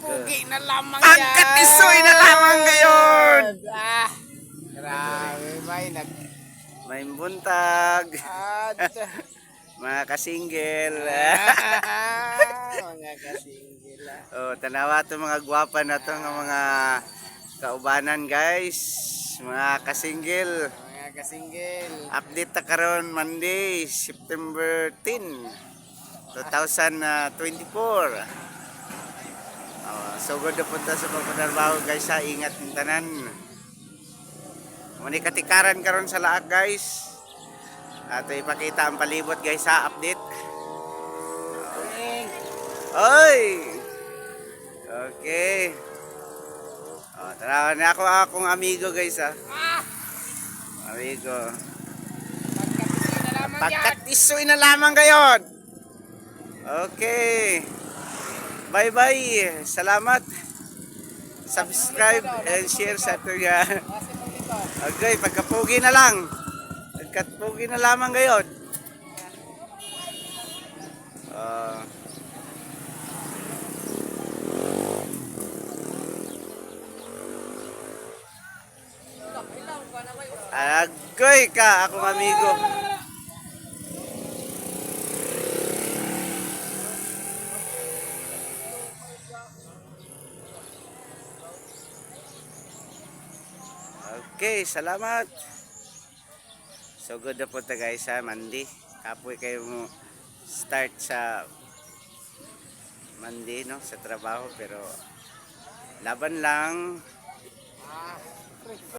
Pagkapugi na lamang yan. Pagkatisoy na lamang ngayon. Grabe ba? May buntag. At, Mga kasinggel. mga kasinggila. Oh, tanawa to mga gwapa na to nga mga kaubanan guys. Mga kasinggel. Mga kasinggil. Update ta karon Monday, September 10, 2024. So good na punta sa pagpadarbaho guys ha. Ingat yung tanan. Muni katikaran karon sa laak guys. At ipakita ang palibot guys ha. Update. Oy! Okay. Tara na akong amigo guys ha. Amigo. Pagkatisoy na lamang yan. Pagkatisoy na lamang gayon. Okay. Bye-bye. Salamat. Subscribe and share sa ito nga. Okay, pagkapugi na lang. Pagkapugi na lamang gayon. Agoy ka, akong amigo. Okay, salamat. So good na po ta guys ha, Monday. Kapoy kayo mo start sa Monday no, sa trabaho pero laban lang.